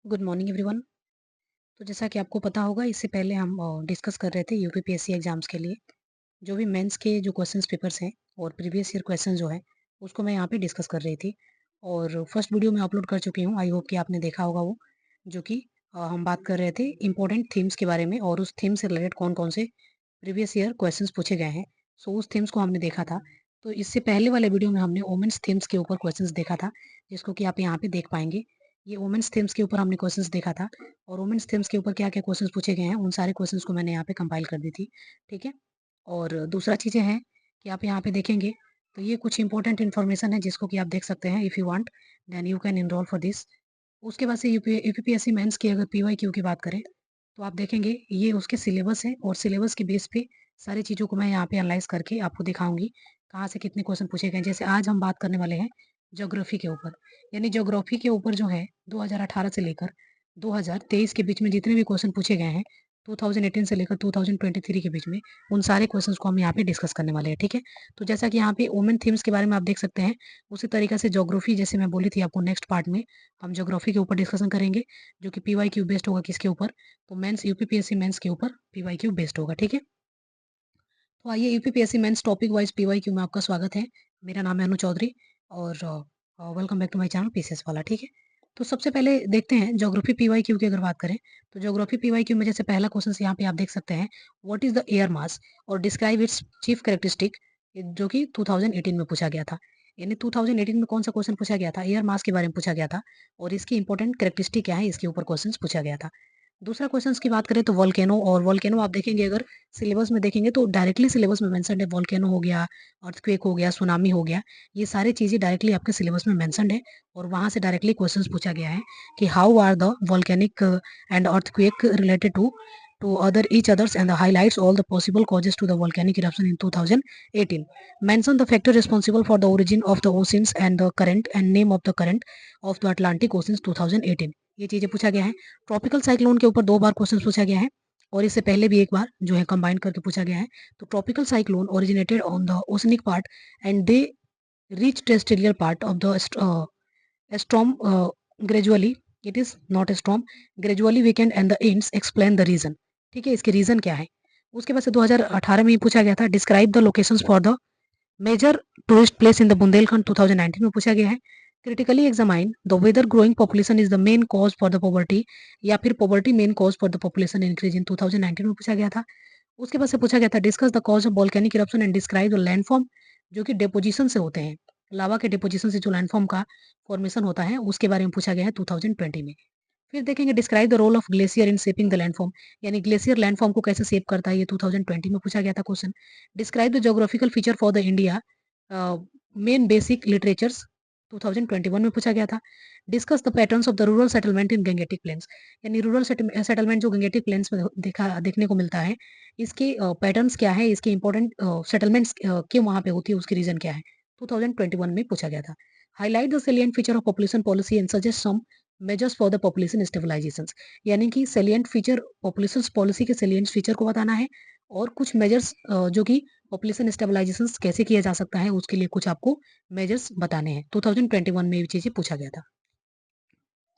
Good morning everyone. तो जैसा कि आपको पता होगा, इससे पहले हम डिस्कस कर रहे थे यूपीपीएससी एग्जाम्स के लिए जो भी मेंस के जो क्वेश्चंस पेपर्स हैं और प्रीवियस ईयर क्वेश्चन जो है उसको मैं यहाँ पे डिस्कस कर रही थी। और फर्स्ट वीडियो मैं अपलोड कर चुकी हूँ, आई होप कि आपने देखा होगा वो, जो कि हम बात कर रहे थे इंपॉर्टेंट थीम्स के बारे में और उस थीम से रिलेटेड कौन कौन से प्रीवियस ईयर क्वेश्चंस पूछे गए हैं। सो उस थीम्स को हमने देखा था। तो इससे पहले वाले वीडियो में हमने वुमेन्स थीम्स के ऊपर क्वेश्चंस देखा था, जिसको कि आप यहाँ पे देख पाएंगे। ये वुमेन्स थीम्स के ऊपर हमने क्वेश्चंस देखा था और वुमेन्स थीम्स के ऊपर क्या क्या क्वेश्चंस पूछे गए हैं उन सारे क्वेश्चंस को मैंने यहाँ पे कंपाइल कर दी थी। ठीक है। और दूसरा चीज़ें हैं कि आप यहाँ पे देखेंगे तो ये कुछ इंपॉर्टेंट इन्फॉर्मेशन है जिसको कि आप देख सकते हैं। If you want then you can enrol for this. उसके बाद से यूपीपीएससी मेंस की अगर पीवाईक्यू की बात करें तो आप देखेंगे ये उसके सिलेबस है और सिलेबस के बेस पे सारी चीज़ों को मैं यहाँ पे एनालाइज करके आपको दिखाऊंगी कहाँ से कितने क्वेश्चन पूछे गए हैं। जैसे आज हम बात करने वाले हैं ज्योग्राफी के ऊपर, यानी ज्योग्राफी के ऊपर जो है 2018 से लेकर 2023 के बीच में जितने भी क्वेश्चन पूछे गए हैं, 2018 से लेकर 2023 के बीच में, उन सारे क्वेश्चंस को हम यहाँ पे डिस्कस करने वाले हैं। ठीक है। तो जैसा कि यहाँ पे वुमेन थीम्स के बारे में आप देख सकते हैं, उसी तरीके से ज्योग्राफी जैसे मैं बोली थी आपको, नेक्स्ट पार्ट में हम ज्योग्राफी के ऊपर डिस्कशन करेंगे जो कि पीवाईक्यू बेस्ड होगा। किसके ऊपर? तो मेंस यूपीपीएससी मेंस के ऊपर पीवाईक्यू बेस्ड होगा। ठीक है। तो आइए UPPSC mains topic wise PYQ में आपका स्वागत है। मेरा नाम है अनु चौधरी और welcome back to my channel PCS वाला। ठीक है। तो सबसे पहले देखते हैं ज्योग्राफी पीवाईक्यू की अगर बात करें तो ज्योग्राफी पीवाईक्यू में जैसे पहला क्वेश्चन यहाँ पे आप देख सकते हैं, what is the air mass और डिस्क्राइब इट्स चीफ कैरेक्टरिस्टिक, जो कि 2018 में पूछा गया था। यानी 2018 में कौन सा क्वेश्चन पूछा गया था? एयर मास के बारे में पूछा गया था और इसकी इंपॉर्टेंट कैरेक्टरिस्टिक क्या है, इसके ऊपर क्वेश्चन पूछा गया था। दूसरा क्वेश्चन की बात करें तो वोल्केनो, और वोल्केनो आप देखेंगे अगर सिलेबस में देखेंगे तो डायरेक्टली सिलेबस में मेंशन्ड है। वोल्केनो हो गया, अर्थक्वेक हो गया, सुनामी हो गया, ये सारी चीजें डायरेक्टली आपके सिलेबस में मेंशन्ड है और वहां से डायरेक्टली क्वेश्चंस पूछा गया है कि how are the volcanic and earthquake related to other each others and highlights all the possible causes to the volcanic eruption in 2018. Mention the factor responsible for the origin of the oceans and the current and name of the current of the Atlantic Ocean 2018. ये चीजें पूछा गया है। Tropical cyclone के ऊपर 2 बार question पूछा गया है और इससे पहले भी एक बार जो है कंबाइन करके पूछा गया है। तो tropical cyclone originated on the oceanic part and they reach terrestrial part of the storm gradually, it is not a storm, gradually weakened and the ends explain the reason। ठीक है, इसके रीजन क्या है। उसके बाद से 2018 में ही पूछा गया था, describe the locations for the major tourist place in the Bundelkhand. 2019 में पूछा गया है, critically examine the whether growing population is the main cause for the poverty, या फिर poverty main cause for the population increase in 2019 में पूछा गया था। उसके बाद से पूछा गया था, discuss the cause of volcanic eruption and describe the landform, जो कि डिपोजिशन से होते हैं, लावा के डिपोजिशन से जो लैंडफॉर्म का फॉर्मेशन होता है उसके बारे में पूछा गया है 2020 में। फिर देखेंगे describe the role of glacier in shaping the landform, यानी ग्लेशियर लैंडफॉर्म को कैसे शेप करता है, ये 2020 में पूछा गया था question. Describe the geographical feature for the India main basic literatures, 2021 में पूछा गया था। Discuss the patterns of the rural settlement in Gangetic planes, यानी रूरल सेटलमेंट जो गंगेटिक प्लेन्स में देखने को मिलता है, इसके पैटर्न्स क्या है, इसके इंपॉर्टेंट सेटलमेंट्स क्यों वहां पे होती है, उसकी रीजन क्या है, 2021 में पूछा गया था। Highlight the salient feature of population policy and suggest some measures for the population stabilisation, यानी कि सेलिएंट फीचर पॉपुलेशन पॉलिसी के सेलिएंट फीचर को बताना है और कुछ मेजर्स जो कि पॉपुलेशन स्टेबलाइजेशन कैसे किया जा सकता है उसके लिए कुछ आपको मेजर्स बताने हैं। 2021 में ये चीजें पूछा गया था।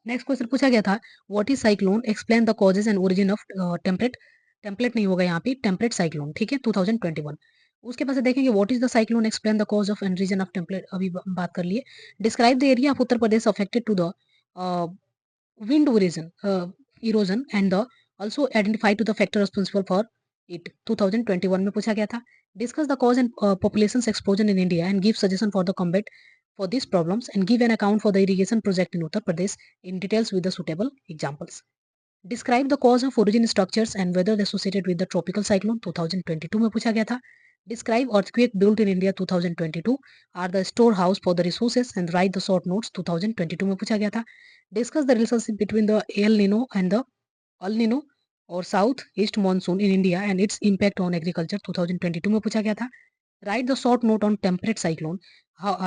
नेक्स्ट क्वेश्चन पूछा गया था, what is cyclone, explain the causes and origin of temperate, template नहीं होगा यहाँ पे, टेम्परेट साइक्लोन। ठीक है, 2021। उसके पास देखेंगे what is the cyclone, explain the cause of and reason of template, अभी बात कर लिए। Describe the area of Uttar Pradesh affected to the wind erosion and the also identify to the factor responsible for it, 2021 में पूछा गया था। discuss the cause and population's explosion in India and give suggestion for the combat for these problems and give an account for the irrigation project in Uttar Pradesh in details with the suitable examples। describe the cause of origin structures and weather associated with the tropical cyclone, 2022 में पूछा गया था। describe earthquake built in India 2022 are the storehouse for the resources and write the short notes, 2022 में पूछा गया था। discuss the relationship between the El Nino and the El Nino or South East monsoon in India and its impact on agriculture, 2022 में पूछा गया था। write the short note on temperate cyclone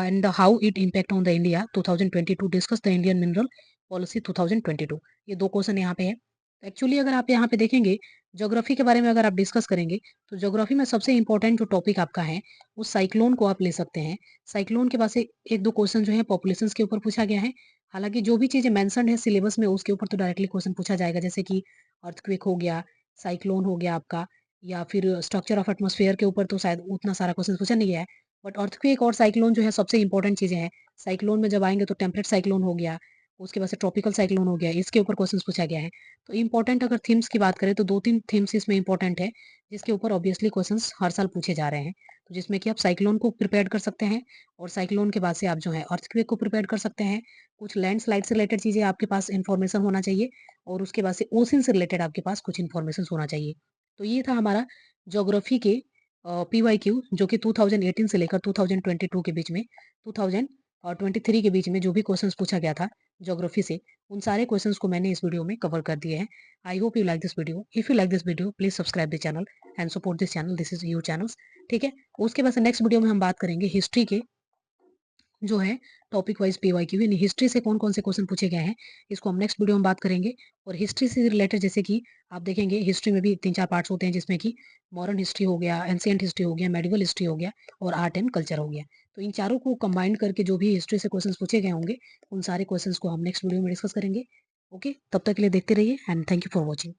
and how it impact on the India, 2022। discuss the Indian mineral policy, 2022। ये 2 question यहाँ पे है। Actually अगर आप यहाँ पे देखेंगे ज्योग्राफी के बारे में अगर आप डिस्कस करेंगे तो ज्योग्राफी में सबसे इंपॉर्टेंट जो टॉपिक आपका है उस साइक्लोन को आप ले सकते हैं। साइक्लोन के बाद से 1-2 क्वेश्चन जो है पॉपुलेशन के ऊपर पूछा गया है हालाँकि जो भी चीज़ें मेंशन्ड है सिलेबस में उसके ऊपर तो डायरेक्टली क्वेश्चन पूछा जाएगा, जैसे कि अर्थक्वेक हो गया, साइक्लोन हो गया आपका, या फिर स्ट्रक्चर ऑफ एटमॉस्फेयर के ऊपर तो शायद उतना सारा क्वेश्चन पूछा नहीं गया है। बट अर्थक्वेक और साइक्लोन जो है सबसे इम्पोर्टेंट चीज़ें हैं। साइक्लोन में जब आएँगे तो टेम्परेट साइक्लोन हो गया, उसके बाद से ट्रॉपिकल साइक्लोन हो गया, इसके ऊपर क्वेश्चंस पूछा गया है। तो इम्पोर्टेंट अगर थीम्स की बात करें तो 2-3 थीम्स इसमें इम्पोर्टेंट है, जिसके ऊपर ऑब्वियसली क्वेश्चंस हर साल पूछे जा रहे हैं। तो जिसमें कि आप साइक्लोन को प्रिपेयर कर सकते हैं, और साइक्लोन के बाद से आप जो है अर्थक्वेक को प्रिपेयर कर सकते हैं। कुछ लैंडस्लाइड से रिलेटेड चीज़ें आपके पास इन्फॉर्मेशन होना चाहिए, और उसके बाद से ओशन से रिलेटेड आपके पास कुछ इन्फॉर्मेशन होना चाहिए। तो ये था हमारा ज्योग्राफी के पीवाईक्यू, जो कि 2018 से लेकर 2022 के बीच में, 2023 के बीच में जो भी क्वेश्चंस पूछा गया था ज्योग्राफी से, उन सारे क्वेश्चंस को मैंने इस वीडियो में कवर कर दिए हैं। I hope you like this video. If you like this video please subscribe the channel and support this channel. This is you channels. ठीक है। उसके बाद से नेक्स्ट वीडियो में हम बात करेंगे हिस्ट्री के, जो है टॉपिक वाइज पीवाईक्यू, यानी हिस्ट्री से कौन-कौन से क्वेश्चन पूछे गए हैं, इसको हम नेक्स्ट वीडियो में बात करेंगे। और हिस्ट्री से रिलेटेड जैसे कि आप देखेंगे हिस्ट्री में भी 3-4 पार्ट्स होते हैं, जिसमें कि मॉडर्न हिस्ट्री हो गया, एंशिएंट हिस्ट्री हो गया, मेडिवल हिस्ट्री हो गया, और आर्ट एंड कल्चर हो गया। तो इन चारों को कंबाइन करके जो भी हिस्ट्री से क्वेश्चंस पूछे गए होंगे, उन सारे क्वेश्चंस को हम नेक्स्ट वीडियो में डिस्कस करेंगे। ओके, तब तक के लिए देखते रहिए and thank you for watching.